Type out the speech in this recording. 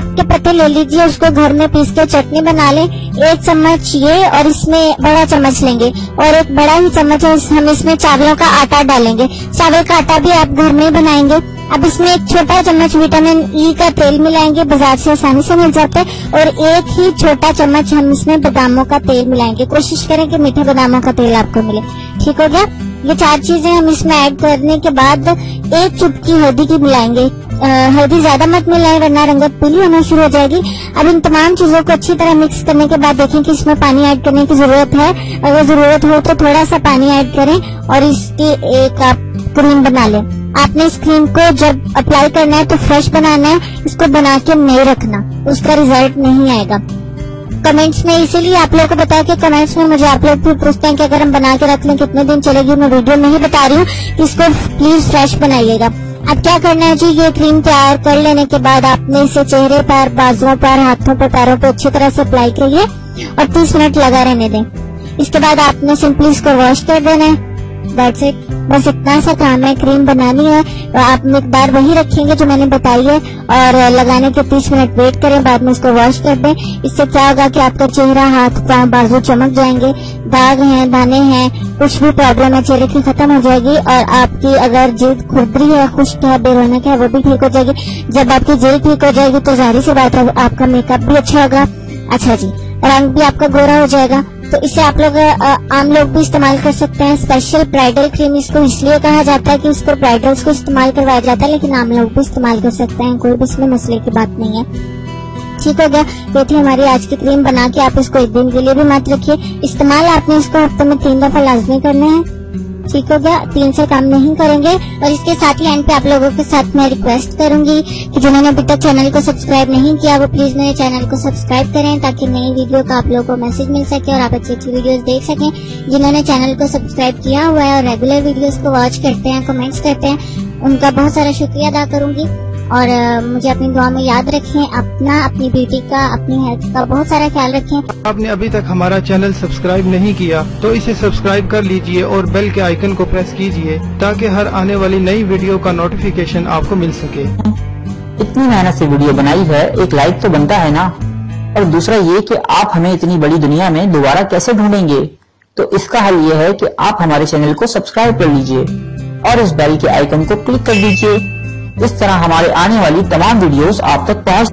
के पत्ते ले लीजिए, उसको घर में पीस के चटनी बना लें। 1 चम्मच ये, और इसमें बड़ा चम्मच लेंगे और एक बड़ा ही चम्मच हम इसमें चावलों का आटा डालेंगे। चावल का आटा भी आप घर में ही बनाएंगे। अब इसमें एक छोटा चम्मच विटामिन ई का तेल मिलाएंगे, बाजार से आसानी से मिल जाता है। और एक ही छोटा चम्मच हम इसमें बादामों का तेल मिलाएंगे। कोशिश करें कि मीठे बादामों का तेल आपको मिले। ठीक हो गया। ये 4 चीजें हम इसमें ऐड करने के बाद 1 चुटकी हल्दी की मिलाएंगे। हल्दी ज्यादा मत मिलाएं वरना रंगत पीली होना शुरू हो जाएगी। अब इन तमाम चीजों को अच्छी तरह मिक्स करने के बाद देखें कि इसमें पानी ऐड करने की जरूरत है। अगर जरूरत हो तो थोड़ा सा पानी ऐड करें और इसकी एक आप क्रीम बना लें। आपने इस क्रीम को जब अप्लाई करना है तो फ्रेश बनाना है, इसको बना के नहीं रखना, उसका रिजल्ट नहीं आएगा। कमेंट्स में इसीलिए आप लोगों को बताया कि कमेंट्स में मुझे आप लोग भी पूछते हैं कि अगर हम बना के रख लें कितने दिन चलेगी। मैं वीडियो में ही बता रही हूँ कि इसको प्लीज फ्रेश बनाइएगा। अब क्या करना है जी, ये क्रीम तैयार कर लेने के बाद आपने इसे चेहरे पर, बाजुओं पर, हाथों पर, पैरों पर अच्छी तरह से अप्लाई करिए और 30 मिनट लगा रहने दें। इसके बाद आपने सिंपली इसको वॉश कर देना है। दैट्स इट, बस इतना सा काम है। क्रीम बनानी है तो आप मिकदार वही रखेंगे जो मैंने बताई है और लगाने के 30 मिनट वेट करें, बाद में इसको वॉश कर दें। इससे क्या होगा कि आपका चेहरा, हाथ, पांव, बाजू चमक जाएंगे। दाग हैं, दाने हैं, कुछ भी प्रॉब्लम है चेहरे की खत्म हो जाएगी। और आपकी अगर जिल्द खुरदरी है, खुश्क है, बेरौनक है, वो भी ठीक हो जाएगी। जब आपकी जिल्द ठीक हो जाएगी तो जाहिर सी बात है आपका मेकअप भी अच्छा होगा। अच्छा जी, रंग भी आपका गोरा हो जाएगा। तो इसे आप लोग आम लोग भी इस्तेमाल कर सकते हैं। स्पेशल ब्राइडल क्रीम इसको इसलिए कहा जाता है कि इसको ब्राइडल्स को इस्तेमाल करवाया जाता है, लेकिन आम लोग भी इस्तेमाल कर सकते हैं, कोई भी इसमें मसले की बात नहीं है। ठीक हो गया। ये थी हमारी आज की क्रीम। बना के आप इसको 1 दिन के लिए भी मत रखिए, इस्तेमाल आपने इसको हफ्ते में 3 दफा लाजमी करना है। ठीक हो गया। 3 से काम नहीं करेंगे। और इसके साथ ही एंड पे आप लोगों के साथ मैं रिक्वेस्ट करूंगी कि जिन्होंने अभी तक चैनल को सब्सक्राइब नहीं किया वो प्लीज मेरे चैनल को सब्सक्राइब करें ताकि नई वीडियो का आप लोगों को मैसेज मिल सके और आप अच्छी अच्छी वीडियोस देख सकें। जिन्होंने चैनल को सब्सक्राइब किया हुआ है और रेगुलर वीडियोस को वॉच करते हैं, कमेंट्स करते हैं, उनका बहुत सारा शुक्रिया अदा करूंगी। और मुझे अपनी दुआ में याद रखें। अपनी ब्यूटी का, अपनी हेल्थ का बहुत सारा ख्याल रखें। आपने अभी तक हमारा चैनल सब्सक्राइब नहीं किया तो इसे सब्सक्राइब कर लीजिए और बेल के आइकन को प्रेस कीजिए ताकि हर आने वाली नई वीडियो का नोटिफिकेशन आपको मिल सके। इतनी मेहनत से वीडियो बनाई है, एक लाइक तो बनता है ना। और दूसरा ये कि आप हमें इतनी बड़ी दुनिया में दोबारा कैसे ढूंढेंगे, तो इसका हल ये है कि आप हमारे चैनल को सब्सक्राइब कर लीजिए और इस बेल के आइकन को क्लिक कर दीजिए। इस तरह हमारे आने वाली तमाम वीडियोस आप तक पहुंच